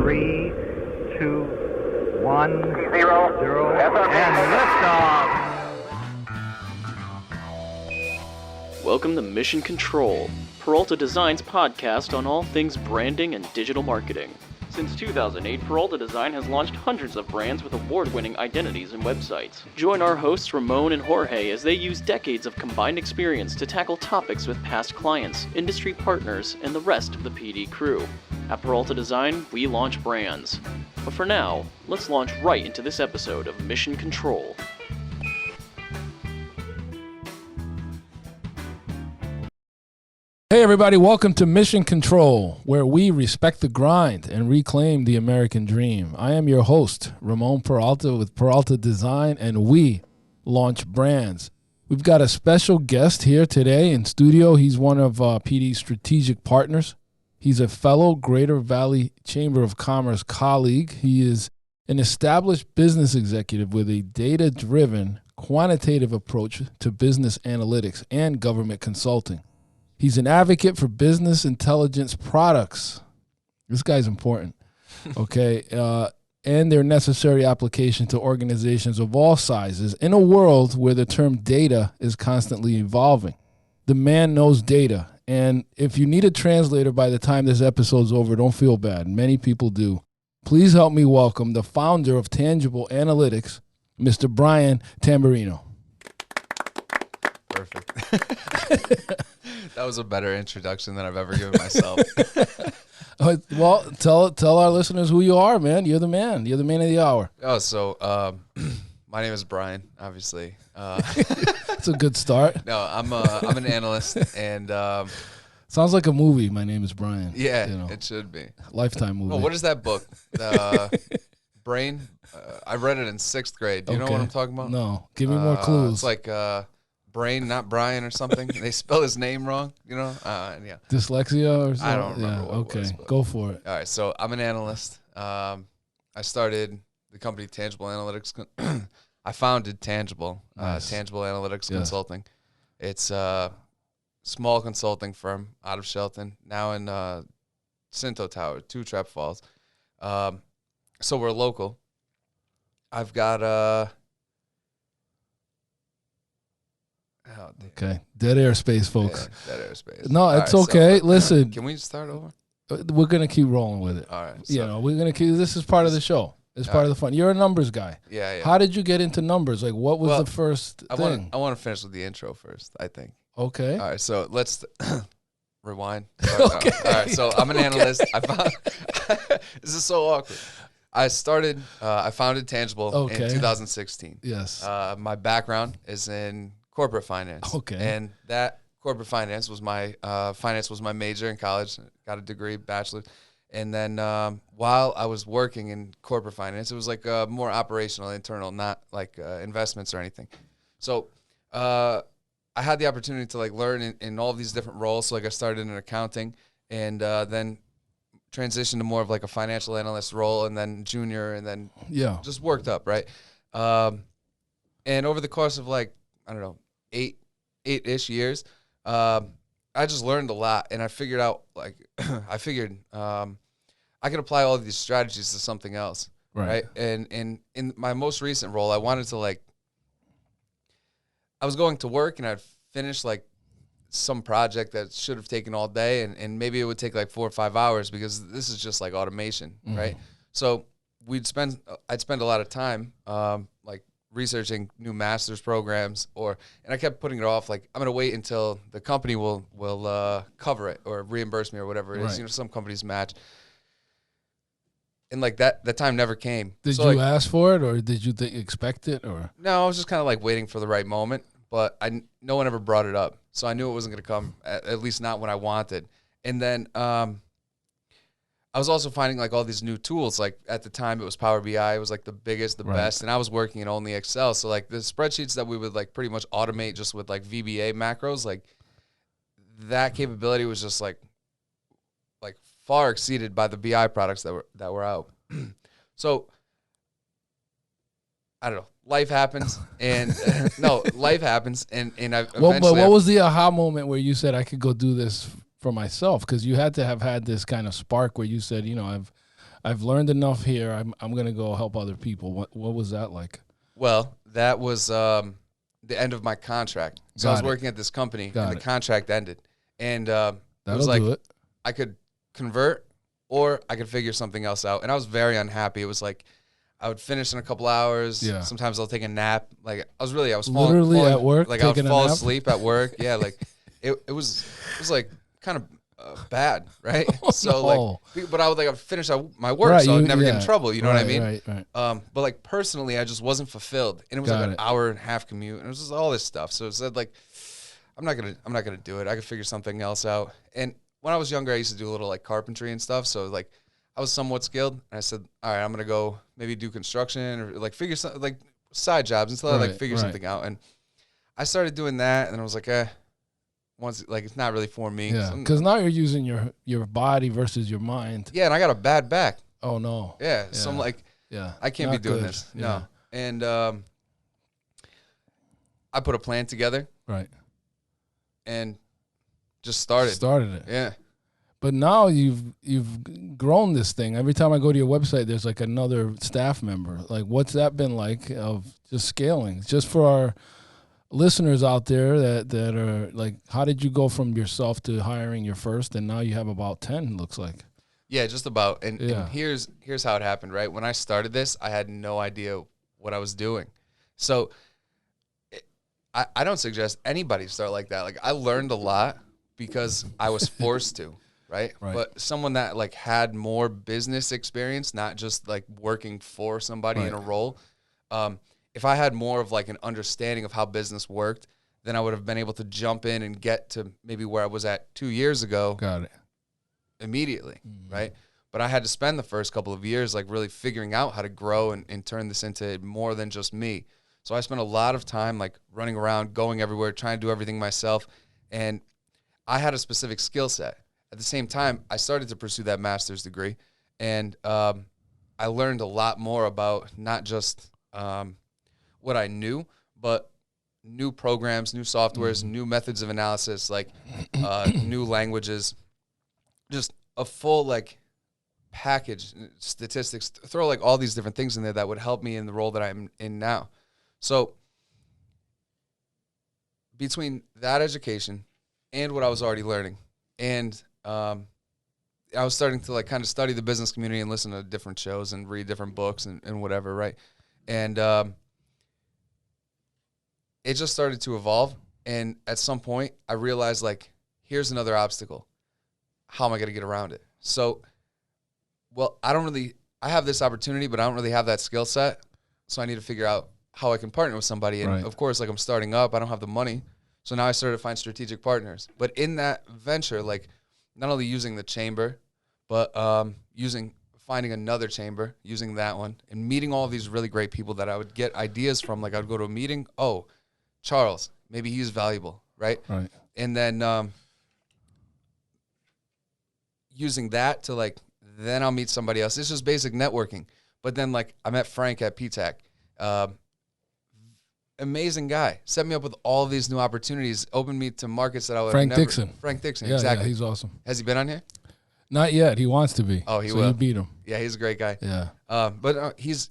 3, 2, 1, 0, and liftoff. Welcome to Mission Control, Peralta Design's podcast on all things branding and digital marketing. Since 2008, Peralta Design has launched hundreds of brands with award-winning identities and websites. Join our hosts Ramon and Jorge as they use decades of combined experience to tackle topics with past clients, industry partners, and the rest of the PD crew. At Peralta Design, we launch brands. But for now, let's launch right into this episode of Mission Control. Hey everybody, welcome to Mission Control, where we respect the grind and reclaim the American dream. I am your host, Ramon Peralta with Peralta Design, and we launch brands. We've got a special guest here today in studio. He's one of PD's strategic partners. He's a fellow Greater Valley Chamber of Commerce colleague. He is an established business executive with a data-driven, quantitative approach to business analytics and government consulting. He's an advocate for business intelligence products. This guy's important, okay, and their necessary application to organizations of all sizes in a world where the term data is constantly evolving. The man knows data, and if you need a translator by the time this episode's over, don't feel bad. Many people do. Please help me welcome the founder of Tangible Analytics, Mr. Bryan Tamburrino. Perfect. That was a better introduction than I've ever given myself. Well, tell our listeners who you are, man. You're the man. You're the man of the hour. Oh, so my name is Bryan, obviously. That's a good start. No, I'm an analyst, and sounds like a movie. My name is Bryan. Yeah, you know, it should be. Lifetime movie. Oh, what is that book? Brain. I read it in 6th grade. Do you know what I'm talking about? No, give me more clues. It's like Brain, not Brian or something. They spell his name wrong, you know? Yeah. Dyslexia or something? I don't remember what it was. Go for it. All right, so I'm an analyst. I started the company Tangible Analytics. I founded Tangible, Nice. Tangible Analytics Consulting. It's a small consulting firm out of Shelton, now in Cinto Tower, 2 Trap Falls. So we're local. I've got... Okay. Dead airspace, folks. Yeah, dead airspace. No, it's okay. So, listen. Can we start over? We're going to keep rolling with it. All right. We're going to keep, this is part of the show. It's part of the fun. You're a numbers guy. Yeah. How did you get into numbers? Like, what was the first thing? I want to finish with the intro first, I think. Okay. All right, so let's rewind. Okay. All right, so I'm an analyst. This is so awkward. I founded Tangible in 2016. Yes. My background is in corporate finance. Okay. And that corporate finance was my major in college. Got a degree, bachelor's. And then while I was working in corporate finance, it was like more operational, internal, not like investments or anything. So I had the opportunity to like learn in all of these different roles. So like I started in accounting and then transitioned to more of like a financial analyst role and then junior and then just worked up, right? And over the course of like, I don't know, eight-ish years, I just learned a lot, and I figured out, like, I could apply all of these strategies to something else, right? And in my most recent role, I wanted to, like, I was going to work, and I'd finish, like, some project that should have taken all day, and maybe it would take, like, 4 or 5 hours, because this is just, like, automation, right? So I'd spend a lot of time, like, researching new master's programs, and I kept putting it off. Like, I'm gonna wait until the company will cover it or reimburse me or whatever it is. Right. You know, some companies match, and like that time never came. Did so, you like, ask for it, or did you expect it, or? No, I was just kind of like waiting for the right moment. But no one ever brought it up, so I knew it wasn't gonna come. At least not when I wanted. And then I was also finding like all these new tools. Like at the time it was Power BI. It was like the biggest, the best. And I was working in only Excel. So like the spreadsheets that we would like pretty much automate just with like VBA macros, like that capability was just like far exceeded by the BI products that were out. So I don't know. Life happens, and life happens, and I. Well, but what was the aha moment where you said I could go do this for myself? Because you had to have had this kind of spark where you said, you know, I've learned enough here. I'm gonna go help other people. What was that like? Well, that was the end of my contract. So I was working at this company, and the contract ended. And it was like I could convert or I could figure something else out. And I was very unhappy. It was like I would finish in a couple hours. Yeah. Sometimes I'll take a nap. Like I was falling at work. Like I would fall asleep at work. Yeah, like it was like kind of bad, right? So like, but I would finish my work, so I would never get in trouble. You know what I mean? Right. But like personally, I just wasn't fulfilled, and it was like an hour and a half commute, and it was just all this stuff. So it said like, I'm not gonna do it. I could figure something else out. And when I was younger, I used to do a little like carpentry and stuff. So like, I was somewhat skilled, and I said, all right, I'm gonna go maybe do construction or like figure something like side jobs until I like figure something out. And I started doing that, and I was like, once like it's not really for me. Yeah, because now you're using your body versus your mind. Yeah, and I got a bad back. Oh no. Yeah, so I'm like, I can't be doing this. Yeah. No, and I put a plan together. Right. And just started it. Yeah. But now you've grown this thing. Every time I go to your website, there's like another staff member. Like, what's that been like of just scaling? Just for our listeners out there that are like, how did you go from yourself to hiring your first, and now you have about 10, it looks like? Yeah, just about. And here's how it happened, right? When I started this, I had no idea what I was doing. So I don't suggest anybody start like that. Like I learned a lot because I was forced to, right? But someone that like had more business experience, not just like working for somebody in a role, if I had more of like an understanding of how business worked, then I would have been able to jump in and get to maybe where I was at 2 years ago. Got it. Immediately, right? But I had to spend the first couple of years like really figuring out how to grow and turn this into more than just me. So I spent a lot of time like running around, going everywhere, trying to do everything myself. And I had a specific skill set. At the same time, I started to pursue that master's degree. And I learned a lot more about not just what I knew, but new programs, new softwares, new methods of analysis, like new languages, just a full like package, statistics, throw like all these different things in there that would help me in the role that I'm in now. So between that education and what I was already learning, and I was starting to like kind of study the business community and listen to different shows and read different books and whatever, right? And it just started to evolve. And at some point, I realized like, here's another obstacle. How am I going to get around it? So, well, I have this opportunity, but I don't really have that skill set. So I need to figure out how I can partner with somebody. And of course, like I'm starting up, I don't have the money. So now I started to find strategic partners. But in that venture, like not only using the chamber, but finding another chamber, using that one, and meeting all of these really great people that I would get ideas from. Like I would go to a meeting, oh, Charles, maybe he's valuable, right? Right. And then using that to like, then I'll meet somebody else. It's just basic networking. But then like I met Frank at PTAC. Amazing guy. Set me up with all of these new opportunities. Opened me to markets that I would Frank never. Dixon, exactly. Yeah, he's awesome. Has he been on here? Not yet. He wants to be. Oh, he will. You beat him. Yeah, he's a great guy. Yeah. But he's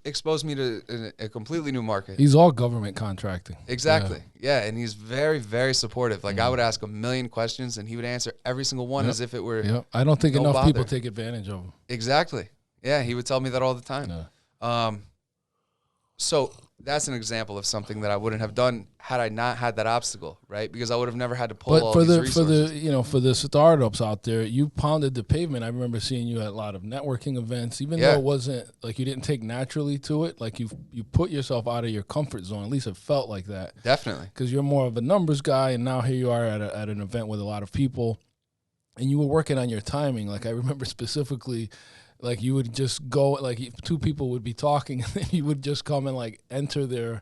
exposed me to a completely new market. He's all government contracting. Exactly. Yeah, and he's very, very supportive. Like I would ask a million questions, and he would answer every single one as if it were. Yep. I don't think enough people take advantage of him. Exactly. Yeah, he would tell me that all the time. Yeah. So that's an example of something that I wouldn't have done had I not had that obstacle, right? Because I would have never had to pull all these resources. For the startups out there, you pounded the pavement. I remember seeing you at a lot of networking events, even though it wasn't like you didn't take naturally to it. Like you put yourself out of your comfort zone. At least it felt like that. Definitely. Because you're more of a numbers guy, and now here you are at an event with a lot of people, and you were working on your timing. Like I remember specifically. Like you would just go, like two people would be talking, and then you would just come and like enter their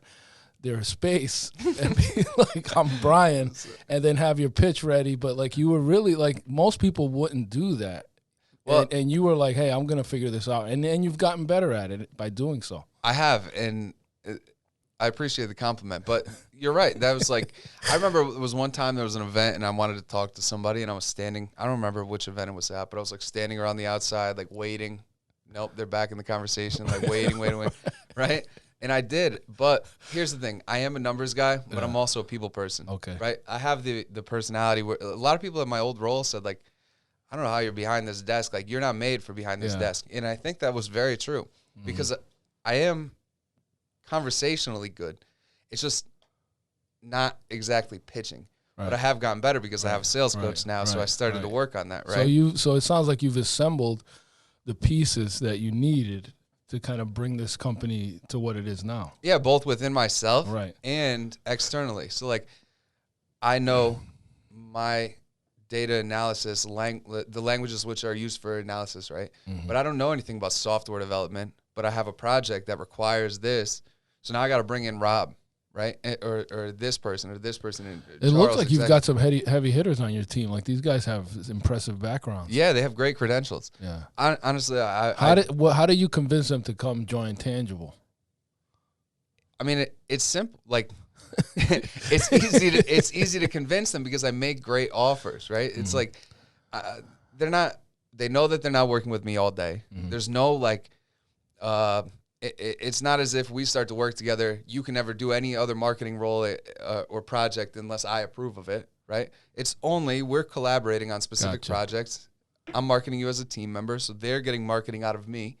space and be like, "I'm Bryan," and then have your pitch ready. But like you were really like most people wouldn't do that. Well, and you were like, "Hey, I'm gonna figure this out," and you've gotten better at it by doing so. I have, and I appreciate the compliment. But you're right. That was like I remember it was one time there was an event, and I wanted to talk to somebody, and I was standing. I don't remember which event it was at, but I was like standing around the outside, like waiting nope, they're back in the conversation, like waiting, right? And I did, but here's the thing: I am a numbers guy, but I'm also a people person. Okay. Right? I have the personality where a lot of people in my old role said, like, I don't know how you're behind this desk. Like, you're not made for behind this desk. And I think that was very true because I am conversationally good. It's just not exactly pitching. Right. But I have gotten better because I have a sales coach now, so I started to work on that, right? So it sounds like you've assembled the pieces that you needed to kind of bring this company to what it is now. Yeah, both within myself Right. and externally. So, like, I know my data analysis, the languages which are used for analysis, right? But I don't know anything about software development, but I have a project that requires this. So now I got to bring in Rob, right? Or this person or this person. And It Charles, looks like you've got some heavy hitters on your team. Like, these guys have impressive backgrounds. Yeah, they have great credentials. Yeah. Honestly, How do you convince them to come join Tangible? I mean, it's simple. Like, it's easy to convince them because I make great offers, right? It's like they know that they're not working with me all day. There's no like, it's not as if we start to work together. You can never do any other marketing role or project unless I approve of it, right? It's only we're collaborating on specific projects. I'm marketing you as a team member, so they're getting marketing out of me,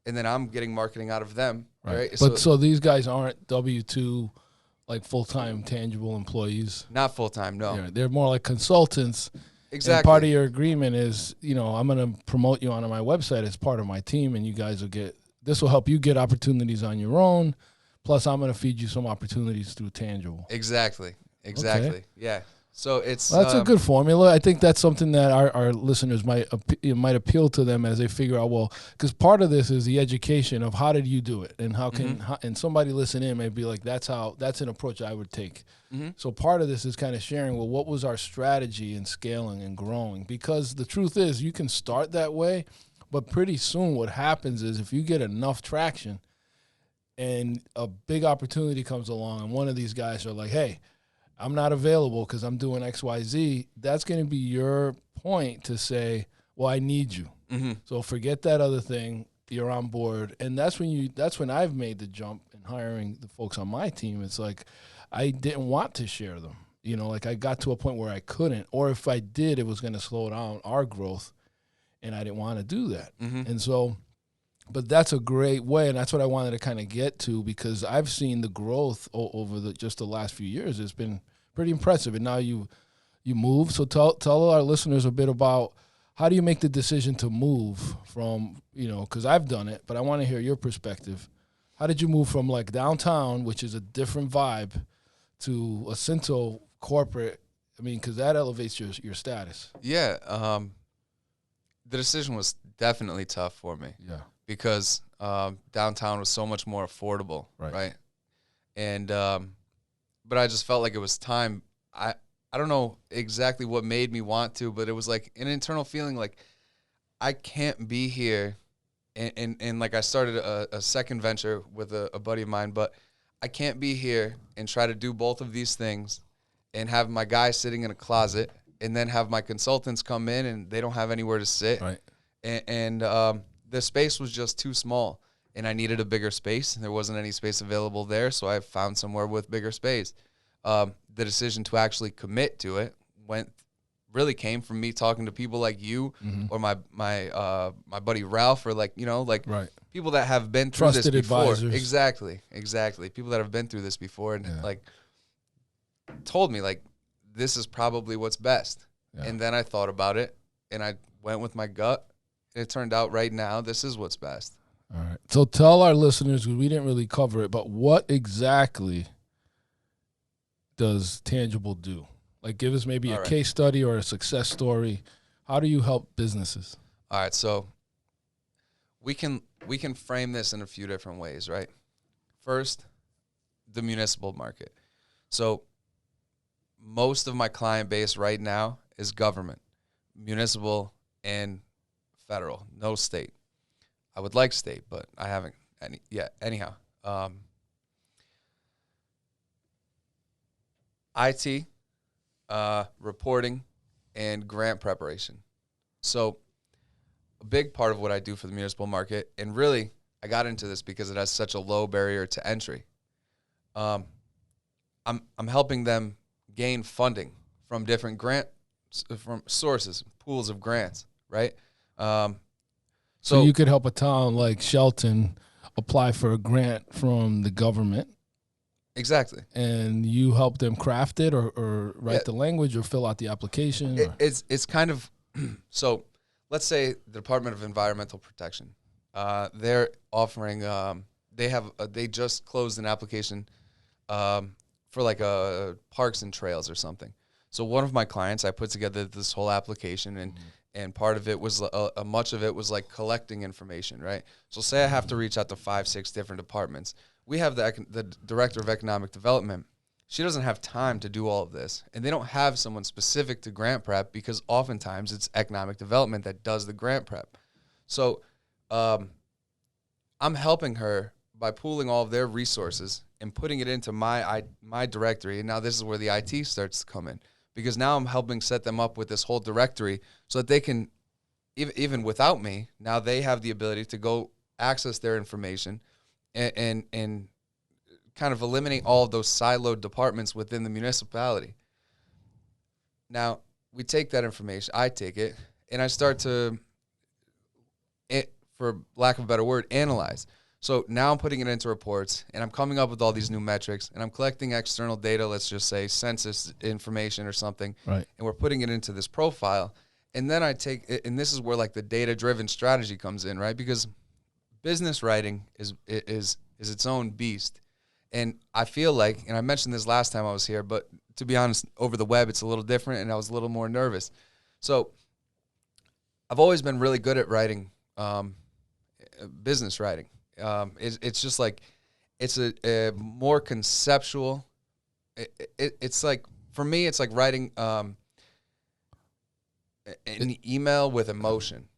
and then I'm getting marketing out of them, right? But so these guys aren't W-2, like full-time Tangible employees. Not full-time, no. Yeah, they're more like consultants. Exactly. And part of your agreement is, I'm going to promote you onto my website as part of my team, and you guys will this will help you get opportunities on your own. Plus, I'm going to feed you some opportunities through Tangible. Exactly. Okay. Yeah. So it's that's a good formula. I think that's something that our listeners might appeal to them as they figure out, well, because part of this is the education of how did you do it, and how can and somebody listen in may be like, that's an approach I would take. So part of this is kind of sharing, well, what was our strategy in scaling and growing? Because the truth is, you can start that way, but pretty soon what happens is if you get enough traction and a big opportunity comes along, and one of these guys are like, hey, I'm not available because I'm doing X, Y, Z, that's going to be your point to say, well, I need you. So forget that other thing. You're on board. And that's when I've made the jump in hiring the folks on my team. It's like, I didn't want to share them. Like I got to a point where I couldn't, or if I did, it was going to slow down our growth, and I didn't want to do that. And so, but that's a great way, and that's what I wanted to kind of get to, because I've seen the growth over just the last few years. It's been pretty impressive. And now you move. So tell our listeners a bit about how do you make the decision to move from, because I've done it, but I want to hear your perspective. How did you move from like downtown, which is a different vibe, to a Cinto corporate? I mean, because that elevates your status. Yeah. The decision was definitely tough for me. Yeah. Because downtown was so much more affordable, right? And but I just felt like it was time. I don't know exactly what made me want to, but it was like an internal feeling like I can't be here. And like I started a second venture with a buddy of mine, but I can't be here and try to do both of these things and have my guy sitting in a closet and then have my consultants come in and they don't have anywhere to sit. Right. And the space was just too small, and I needed a bigger space. There wasn't any space available there, so I found somewhere with bigger space. The decision to actually commit to it really came from me talking to people like you or my buddy Ralph, or people that have been through Trusted this before. advisors. Exactly. People that have been through this before and told me like this is probably what's best. Yeah. And then I thought about it and I went with my gut. And it turned out right now this is what's best. All right. So tell our listeners, because we didn't really cover it, but what exactly does Tangible do? Like, give us maybe a case study or a success story. How do you help businesses? All right, so we can frame this in a few different ways, right? First, the municipal market. So most of my client base right now is government, municipal and federal, no state. I would like state, but I haven't any yet. Anyhow, IT, reporting, and grant preparation. So a big part of what I do for the municipal market, and really I got into this because it has such a low barrier to entry. I'm helping them gain funding from different from sources, pools of grants, right? So you could help a town like Shelton apply for a grant from the government. Exactly. And you help them craft it or write the language or fill out the application? It's kind of, so let's say the Department of Environmental Protection, they're offering, they just closed an application for like a parks and trails or something. So one of my clients, I put together this whole application, and part of it was, much of it was like collecting information, right? So say I have to reach out to 5-6 different departments. We have the Director of Economic Development. She doesn't have time to do all of this, and they don't have someone specific to grant prep because oftentimes it's economic development that does the grant prep. So I'm helping her by pooling all of their resources and putting it into my directory, and now this is where the IT starts to come in, because now I'm helping set them up with this whole directory so that they can, even without me, now they have the ability to go access their information and kind of eliminate all of those siloed departments within the municipality. Now, we take that information, I take it, and I start to, for lack of a better word, analyze. So now I'm putting it into reports, and I'm coming up with all these new metrics, and I'm collecting external data, let's just say census information or something, right? And we're putting it into this profile. And then I take it, and this is where like the data-driven strategy comes in, right? Because business writing is its own beast. And I feel like, and I mentioned this last time I was here, but to be honest, over the web, it's a little different, and I was a little more nervous. So I've always been really good at writing business writing. It's just like, it's a more conceptual. It's like, for me, it's like writing an email with emotion,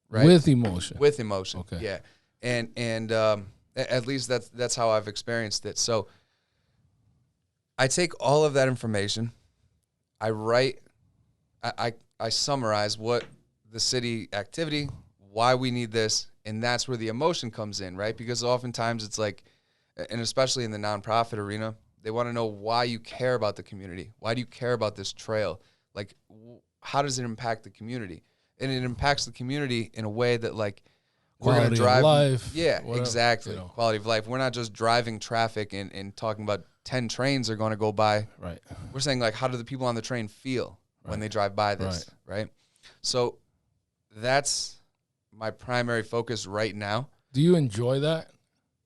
right? With emotion. With emotion. Okay. Yeah. And at least that's how I've experienced it. So I take all of that information, I write, I summarize what the city activity, why we need this, and that's where the emotion comes in, right? Because oftentimes it's like, and especially in the nonprofit arena, they want to know why you care about the community. Why do you care about this trail? Like, how does it impact the community? And it impacts the community in a way that, like, we're going to drive. Quality of life. Yeah, whatever, exactly. you know. Quality of life. We're not just driving traffic and talking about 10 trains are going to go by. Right. We're saying, like, how do the people on the train feel when they drive by this, right? So that's my primary focus right now. Do you enjoy that?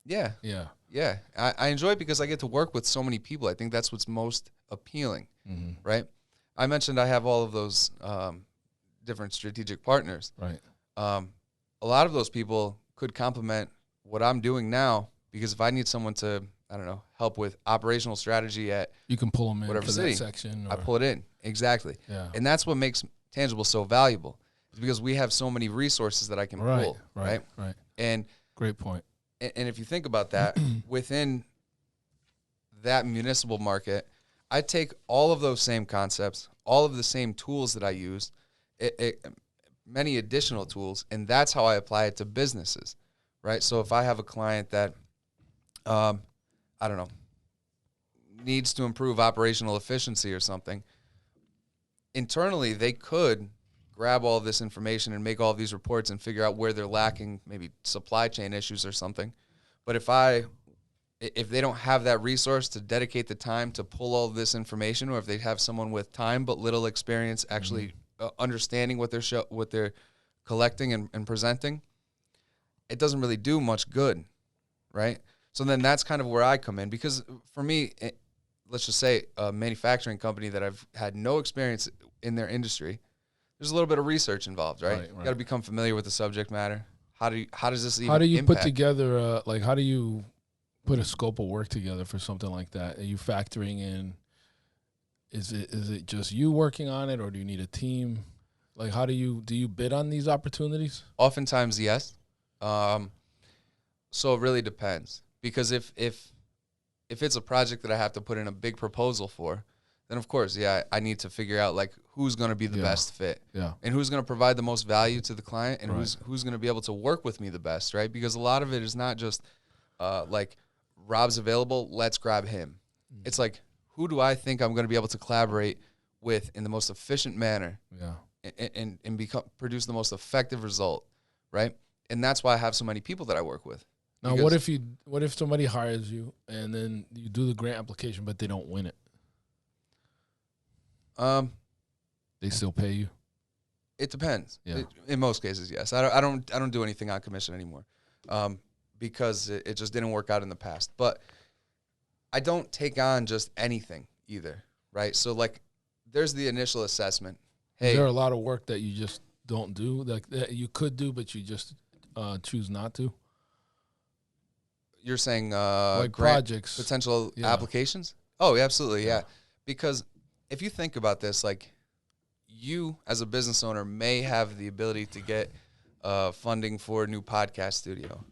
Yeah. Yeah. Yeah. I enjoy it because I get to work with so many people. I think that's what's most appealing, right? I mentioned I have all of those different strategic partners. Right. A lot of those people could complement what I'm doing now, because if I need someone to, I don't know, help with operational strategy at you can pull them in whatever for city, that section. I pull it in. Exactly. Yeah. And that's what makes Tangible so valuable, is because we have so many resources that I can pull. Right. And great point. And if you think about that, within that municipal market, I take all of those same concepts, all of the same tools that I use, many additional tools, and that's how I apply it to businesses, right? So if I have a client that, I don't know, needs to improve operational efficiency or something, internally they could grab all of this information and make all of these reports and figure out where they're lacking, maybe supply chain issues or something. But if they don't have that resource to dedicate the time to pull all of this information, or if they have someone with time but little experience actually understanding what they're collecting and presenting, it doesn't really do much good, right? So then that's kind of where I come in, because for me, let's just say a manufacturing company that I've had no experience in their industry, there's a little bit of research involved, right? You got to become familiar with the subject matter. How does this even impact? Put together how do you put a scope of work together for something like that? Are you factoring in, is it just you working on it, or do you need a team? Like, how do you bid on these opportunities? Oftentimes, yes. So it really depends, because if it's a project that I have to put in a big proposal for, then of course, yeah, I need to figure out like who's going to be the best fit, Yeah. and who's going to provide the most value to the client, and Right. who's going to be able to work with me the best, right? Because a lot of it is not just like Rob's available, let's grab him. It's like, who do I think I'm going to be able to collaborate with in the most efficient manner, and produce the most effective result, right? And that's why I have so many people that I work with. Now, what if somebody hires you and then you do the grant application, but they don't win it? They still pay you? It depends. Yeah. In most cases, yes. I don't do anything on commission anymore, because it just didn't work out in the past. But I don't take on just anything either, right? So like, there's the initial assessment. Hey, Is there a lot of work that you just don't do, like that you could do, but you just choose not to? You're saying Like grant projects, potential applications? Oh, yeah, absolutely, yeah. Because if you think about this, like, you as a business owner may have the ability to get funding for a new podcast studio,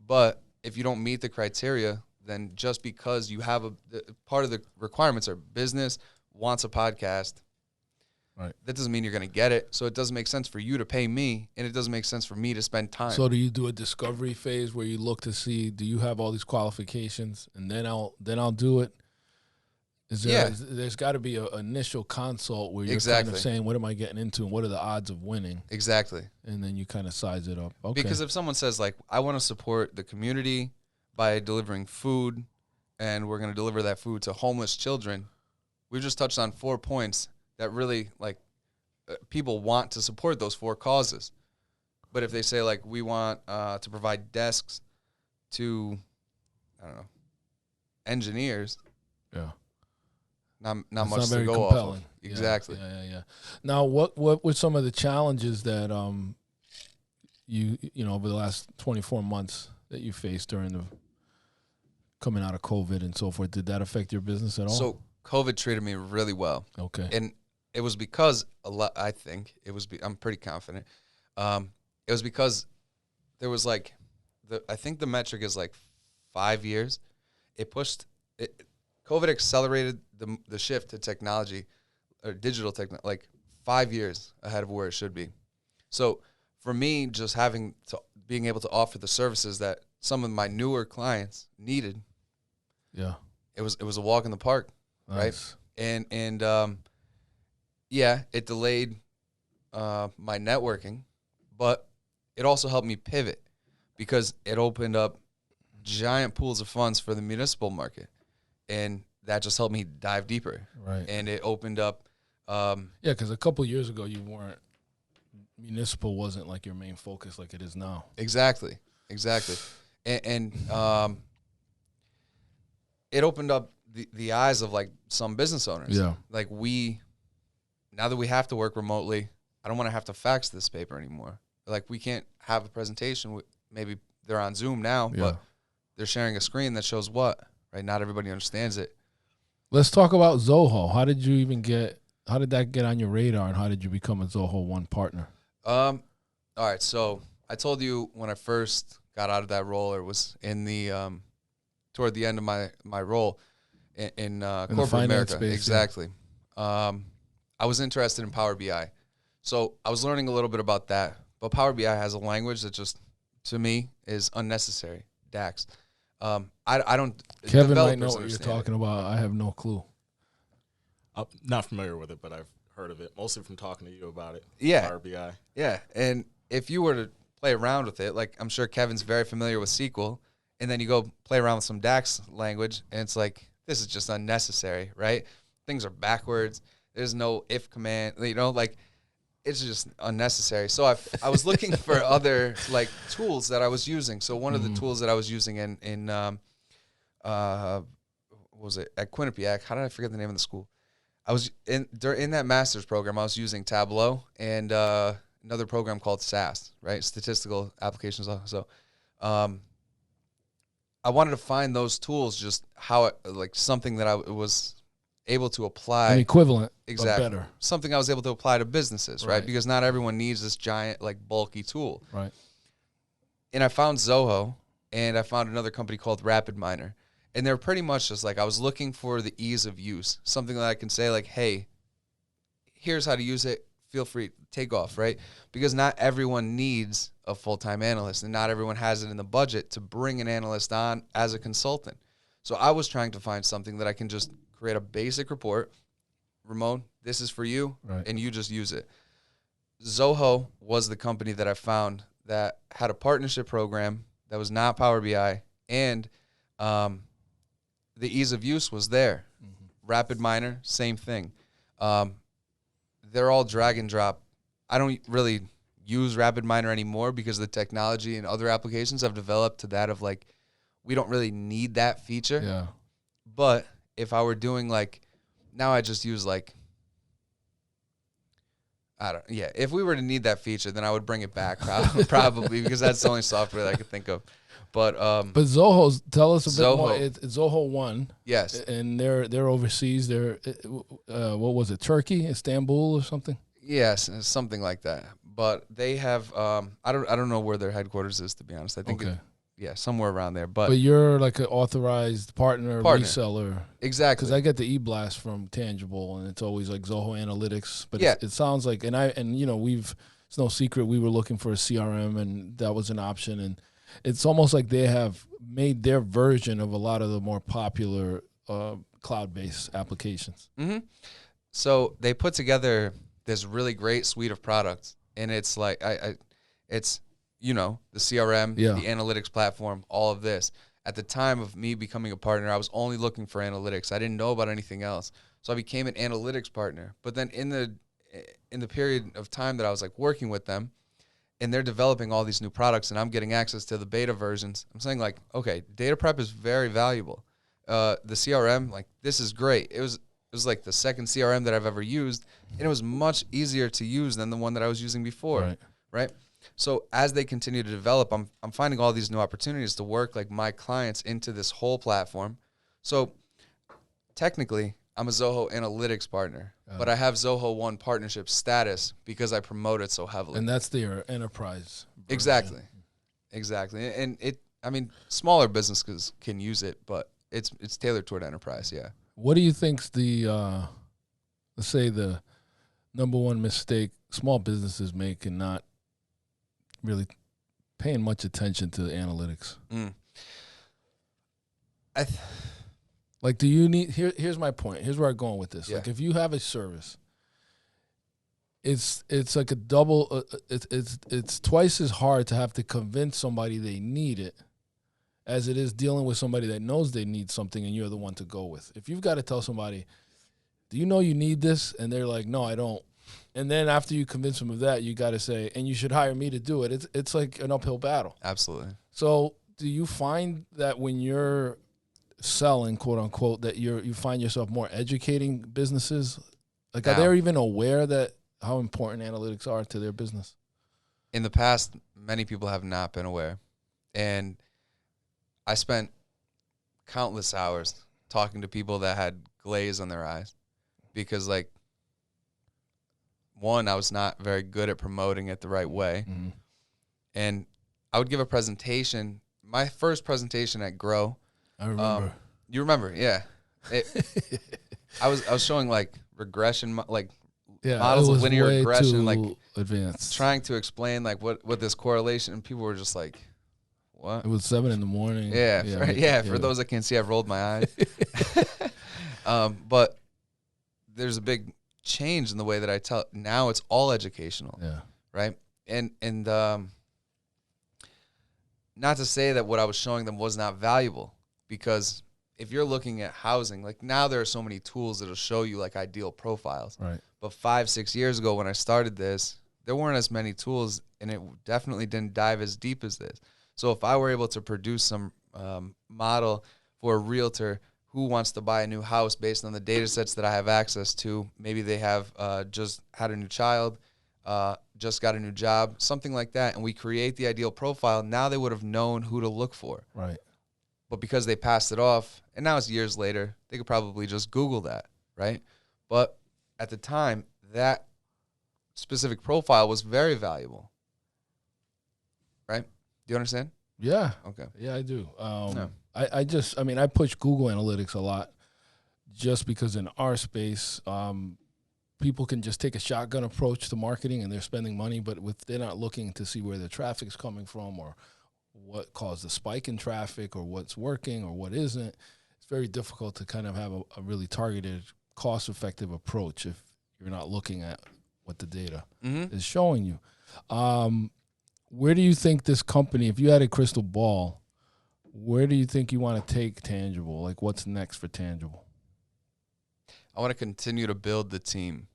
but if you don't meet the criteria, then just because you have part of the requirements are business wants a podcast, right? That doesn't mean you're going to get it. So it doesn't make sense for you to pay me, and it doesn't make sense for me to spend time. So do you do a discovery phase where you look to see, do you have all these qualifications, and then I'll do it? There's got to be an initial consult where you're kind of saying, what am I getting into, and what are the odds of winning? Exactly. And then you kind of size it up. Okay. Because if someone says, like, I want to support the community by delivering food, and we're going to deliver that food to homeless children, we've just touched on 4 points that really, like, people want to support those 4 causes. But if they say, like, we want to provide desks to, I don't know, engineers, not much to go off of. Exactly. Yeah. Now, what were some of the challenges that you know over the last 24 months that you faced during the coming out of COVID and so forth? Did that affect your business at all? So COVID treated me really well. Okay. And it was because I think it was. I'm pretty confident. It was because there was like, I think the metric is like 5 years. COVID accelerated the shift to technology, or digital technology, like 5 years ahead of where it should be. So for me, just being able to offer the services that some of my newer clients needed, it was a walk in the park, nice. Right? And it delayed my networking, but it also helped me pivot because it opened up giant pools of funds for the municipal market. And that just helped me dive deeper. Right. And it opened up. Because a couple years ago, municipal wasn't like your main focus like it is now. Exactly. And it opened up the eyes of like some business owners. Yeah. Like now that we have to work remotely, I don't want to have to fax this paper anymore. Like we can't have a presentation. Maybe they're on Zoom now, but they're sharing a screen that shows what? Right, not everybody understands it. Let's talk about Zoho. How did that get on your radar, and how did you become a Zoho One partner? All right, so I told you when I first got out of that role, or was in the toward the end of my role in corporate America. Space, exactly. Yeah. I was interested in Power BI, so I was learning a little bit about that. But Power BI has a language that just, to me, is unnecessary. DAX. I don't. Kevin might know what you're talking about. I have no clue. I'm not familiar with it, but I've heard of it, mostly from talking to you about it. Yeah. Power BI. Yeah, and if you were to play around with it, like I'm sure Kevin's very familiar with SQL, and then you go play around with some DAX language, and it's like, this is just unnecessary, right? Things are backwards. There's no if command, like it's just unnecessary. So I was looking for other like tools that I was using. So one of the tools that I was using in what was it, at Quinnipiac? How did I forget the name of the school? I was in that master's program. I was using Tableau and another program called SAS, right? Statistical Applications. So I wanted to find those tools, just how like something that I was able to apply. An equivalent, exactly. but better. Something I was able to apply to businesses, right? Because not everyone needs this giant, like, bulky tool. Right. And I found Zoho, and I found another company called RapidMiner. And they're pretty much just like, I was looking for the ease of use, something that I can say like, hey, here's how to use it. Feel free, take off, right? Because not everyone needs a full-time analyst, and not everyone has it in the budget to bring an analyst on as a consultant. So I was trying to find something that I can just create a basic report. Ramon, this is for you, Right. and you just use it. Zoho was the company that I found that had a partnership program that was not Power BI, and the ease of use was there. RapidMiner, same thing. They're all drag and drop. I don't really use RapidMiner anymore because the technology and other applications have developed to that of like, we don't really need that feature. Yeah. But if I were doing like, now I just use like, if we were to need that feature, then I would bring it back probably because that's the only software that I could think of. But Zoho's, tell us a bit more. Zoho. It's Zoho One. yes, And they're overseas. They're what was it? Turkey, Istanbul, or something? yes, something like that. But they have I don't know where their headquarters is, to be honest. I think Okay. somewhere around there. But you're like an authorized partner. Reseller. Exactly. Because I get the e-blast from Tangible, and it's always like Zoho Analytics. But Yeah. it sounds like, and you know, it's no secret we were looking for a CRM, and that was an option. And it's almost like they have made their version of a lot of the more popular cloud-based applications. Mm-hmm. So they put together this really great suite of products, and it's like it's the CRM, Yeah. the analytics platform, all of this. At the time of me becoming a partner, I was only looking for analytics. I didn't know about anything else, so I became an analytics partner. But then in the period of time that I was like working with them, and they're developing all these new products, and I'm getting access to the beta versions, I'm saying like, okay, data prep is very valuable. The CRM, like, this is great. It was like the second CRM that I've ever used, and it was much easier to use than the one that I was using before, right? So as they continue to develop, I'm finding all these new opportunities to work like my clients into this whole platform. So technically, I'm a Zoho Analytics partner, but I have Zoho One partnership status because I promote it so heavily. And that's their enterprise version. Exactly. And smaller businesses can use it, but it's tailored toward enterprise, yeah. What do you think's the, let's say, the number one mistake small businesses make in not really paying much attention to the analytics? Like, do you need, here's my point. Here's where I'm going with this. Yeah. Like, if you have a service, it's like a double, it's twice as hard to have to convince somebody they need it as it is dealing with somebody that knows they need something and you're the one to go with. If you've got to tell somebody, do you know you need this? And they're like, no, I don't. And then after you convince them of that, you got to say, and you should hire me to do it. It's like an uphill battle. Absolutely. So do you find that when you're selling, quote unquote, that you find yourself more educating businesses? Like, are they even aware that how important analytics are to their business? In the past, many people have not been aware. And I spent countless hours talking to people that had glaze on their eyes because, like, one, I was not very good at promoting it the right way. Mm-hmm. And I would give a presentation. My first presentation at Grow. I remember. You remember, yeah. I was showing like regression, like models of linear regression, like advanced, trying to explain like what this correlation, and people were just like, "What?" It was 7 a.m. Yeah, for those that can't see, I've rolled my eyes. But there's a big change in the way that I tell. Now it's all educational, right? And not to say that what I was showing them was not valuable, because if you're looking at housing, like now there are so many tools that'll show you like ideal profiles. Right. But 5-6 years ago when I started this, there weren't as many tools, and it definitely didn't dive as deep as this. So if I were able to produce some model for a realtor who wants to buy a new house based on the data sets that I have access to, maybe they have just had a new child, just got a new job, something like that, and we create the ideal profile, now they would have known who to look for. Right. But because they passed it off, and now it's years later, they could probably just Google that, right? But at the time, that specific profile was very valuable, right? Do you understand? Yeah. Okay. Yeah, I do. Yeah. I push Google Analytics a lot just because in our space, people can just take a shotgun approach to marketing and they're spending money, but they're not looking to see where their traffic's coming from or what caused the spike in traffic or what's working or what isn't. It's very difficult to kind of have a really targeted, cost-effective approach if you're not looking at what the data is showing you. Where do you think this company, if you had a crystal ball, where do you think you want to take Tangible? Like, what's next for Tangible? I want to continue to build the team.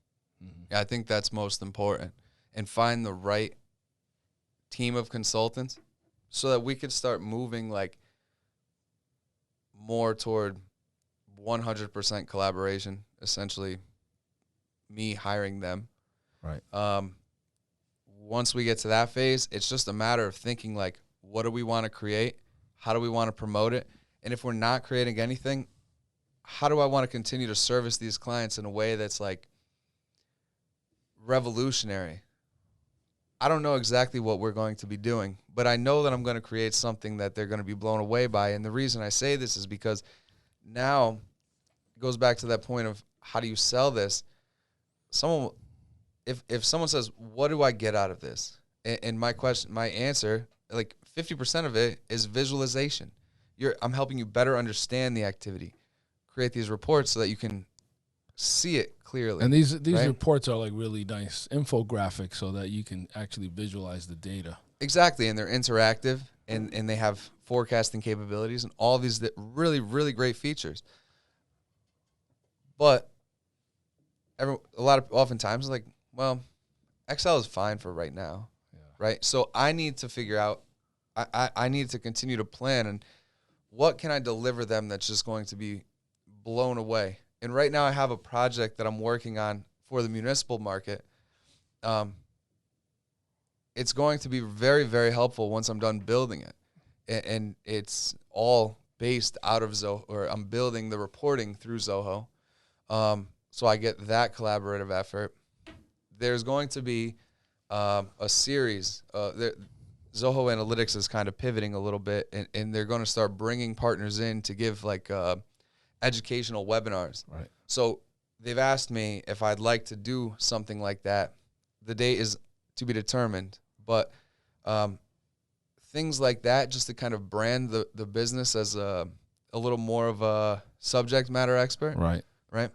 I think that's most important, and find the right team of consultants so that we could start moving like more toward 100% collaboration, essentially me hiring them. Right. Once we get to that phase, it's just a matter of thinking like, what do we want to create? How do we want to promote it? And if we're not creating anything, how do I want to continue to service these clients in a way that's like revolutionary? I don't know exactly what we're going to be doing, but I know that I'm going to create something that they're going to be blown away by. And the reason I say this is because now it goes back to that point of how do you sell this? If someone says, what do I get out of this? And my answer, like 50% of it is visualization. I'm helping you better understand the activity, create these reports so that you can see it clearly. And these right? reports are like really nice infographics so that you can actually visualize the data. Exactly, and they're interactive, and they have forecasting capabilities and all these really, really great features. But oftentimes, like, well, Excel is fine for right now, right? So I need to figure out, I need to continue to plan, and what can I deliver them that's just going to be blown away? And right now I have a project that I'm working on for the municipal market. It's going to be very, very helpful once I'm done building it. And it's all based out of Zoho, or I'm building the reporting through Zoho. So I get that collaborative effort. There's going to be a series. Zoho Analytics is kind of pivoting a little bit, and they're going to start bringing partners in to give like educational webinars. Right. So they've asked me if I'd like to do something like that. The date is to be determined, but things like that, just to kind of brand the business as a little more of a subject matter expert. Right. Right.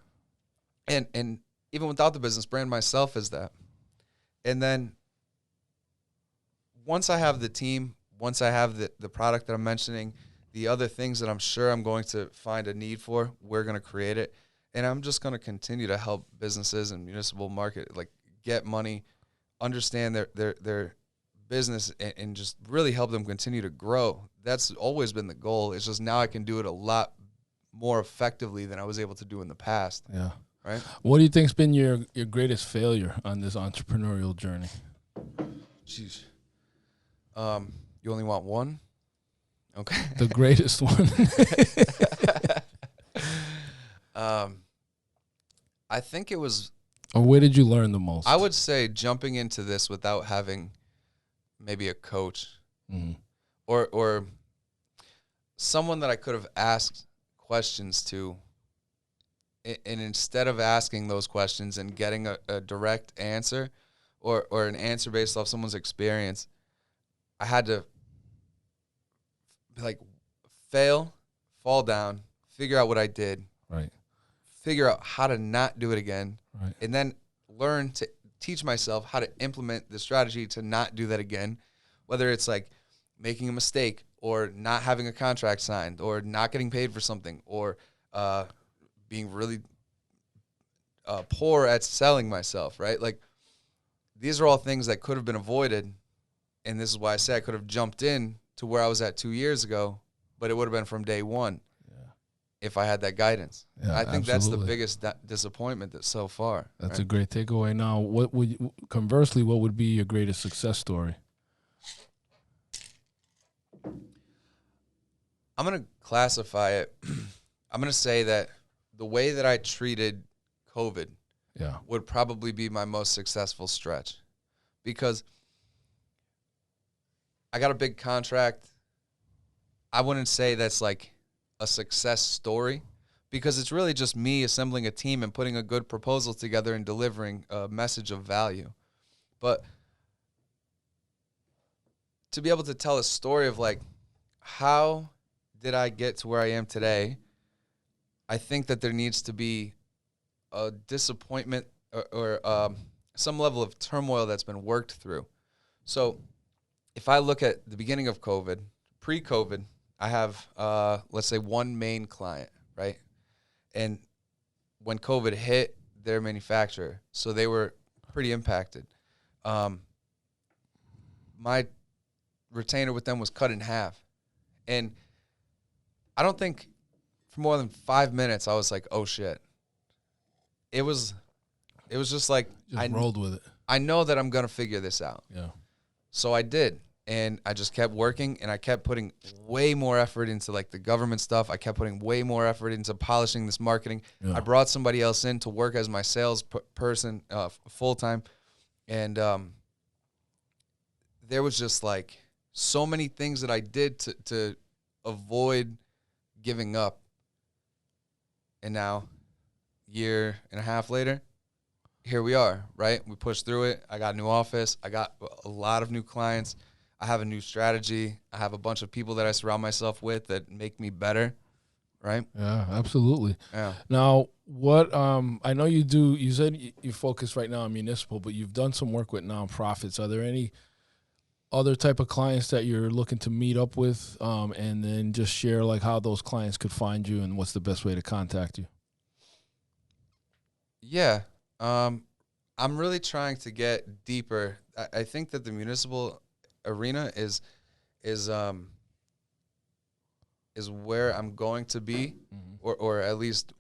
And even without the business, brand myself as that. And then once I have the team, once I have the product that I'm mentioning, the other things that I'm sure I'm going to find a need for, we're going to create it. And I'm just going to continue to help businesses and municipal market, like, get money, understand their business, and just really help them continue to grow. That's always been the goal. It's just now I can do it a lot more effectively than I was able to do in the past. Yeah. Right. What do you think's been your greatest failure on this entrepreneurial journey? Jeez. You only want one? Okay. The greatest one. I think it was, Or where did you learn the most? I would say jumping into this without having maybe a coach or someone that I could have asked questions to. And instead of asking those questions and getting a direct answer or an answer based off someone's experience, I had to like fall down, figure out what I did, right, figure out how to not do it again, right, and then learn to teach myself how to implement the strategy to not do that again, whether it's like making a mistake or not having a contract signed or not getting paid for something or being really poor at selling myself, right? Like, these are all things that could have been avoided, and this is why I say I could have jumped in to where I was at 2 years ago, but it would have been from day one if I had that guidance. Yeah, I think absolutely. that's the biggest disappointment that so far. That's right? a great takeaway. Now, conversely, what would be your greatest success story? I'm going to classify it. I'm going to say that the way that I treated COVID would probably be my most successful stretch, because I got a big contract I wouldn't say that's like a success story, because it's really just me assembling a team and putting a good proposal together and delivering a message of value. But to be able to tell a story of like, how did I get to where I am today? I think that there needs to be a disappointment or some level of turmoil that's been worked through. So if I look at the beginning of COVID, pre-COVID, I have, let's say, one main client, right? And when COVID hit, their manufacturer, so they were pretty impacted. My retainer with them was cut in half. And I don't think for more than 5 minutes I was like, oh, shit. It was just like, Just rolled with it. I know that I'm going to figure this out. Yeah. So I did. And I just kept working, and I kept putting way more effort into like the government stuff. I kept putting way more effort into polishing this marketing. Yeah. I brought somebody else in to work as my sales person full time. And there was just like so many things that I did to avoid giving up. And now, year and a half later, here we are, right? We pushed through it. I got a new office. I got a lot of new clients. I have a new strategy. I have a bunch of people that I surround myself with that make me better, right? Yeah, absolutely. Yeah. Now, what I know you do, you said you focus right now on municipal, but you've done some work with nonprofits. Are there any other type of clients that you're looking to meet up with, and then just share like how those clients could find you and what's the best way to contact you? Yeah. I'm really trying to get deeper. I think that the municipal arena is where I'm going to be, or at least,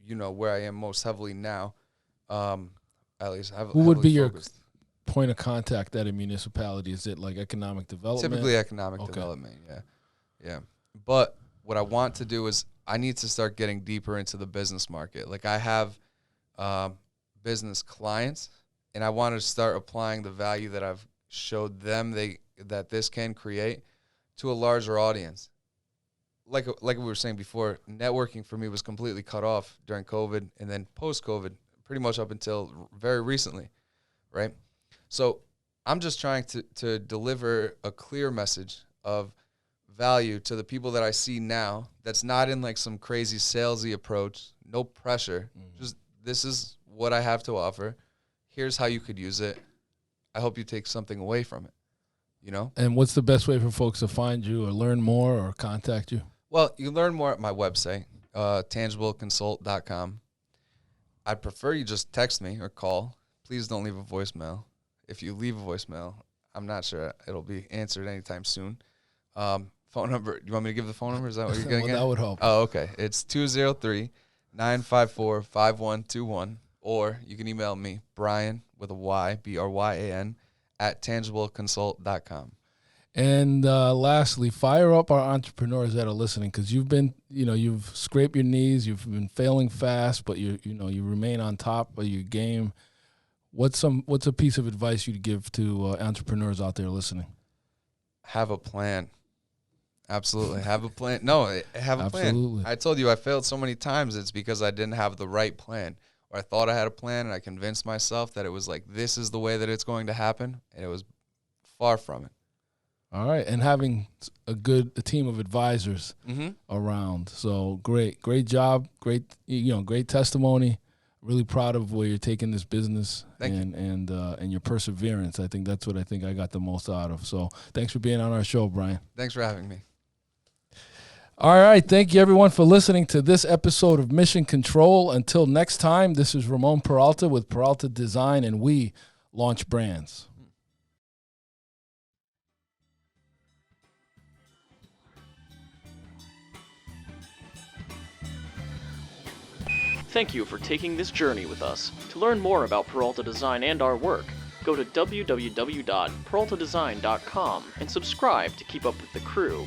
where I am most heavily now. At least who would be focused. Your point of contact at a municipality? Is it like economic development? Typically economic development, yeah. But what I want to do is I need to start getting deeper into the business market. Like I have business clients, and I want to start applying the value that I've showed them that this can create to a larger audience. Like we were saying before, networking for me was completely cut off during COVID, and then post-COVID, pretty much up until very recently, right? So I'm just trying to deliver a clear message of value to the people that I see now that's not in like some crazy salesy approach, no pressure. Just, this is what I have to offer. Here's how you could use it. I hope you take something away from it, And what's the best way for folks to find you or learn more or contact you? Well, you learn more at my website, tangibleconsult.com. I'd prefer you just text me or call. Please don't leave a voicemail. If you leave a voicemail, I'm not sure it'll be answered anytime soon. Phone number, you want me to give the phone number? Is that what you're getting Well, at? that would help. Oh, okay. It's 203-954-5121. Or you can email me, Bryan, with a Y, Bryan, at tangibleconsult.com. And lastly, fire up our entrepreneurs that are listening, because you've been, you've scraped your knees, you've been failing fast, but you remain on top of your game. What's a piece of advice you'd give to entrepreneurs out there listening? Have a plan. Absolutely. Have a plan. No, have a Absolutely. plan. I told you I failed so many times. It's because I didn't have the right plan. Or I thought I had a plan, and I convinced myself that it was like, this is the way that it's going to happen. And it was far from it. All right. And having a team of advisors around. So great job. Great testimony. Really proud of where you're taking this business. Thank you. And your perseverance. I think that's what I got the most out of. So thanks for being on our show, Bryan. Thanks for having me. All right. Thank you, everyone, for listening to this episode of Mission Control. Until next time, this is Ramon Peralta with Peralta Design, and we launch brands. Thank you for taking this journey with us. To learn more about Peralta Design and our work, go to www.peraltadesign.com and subscribe to keep up with the crew.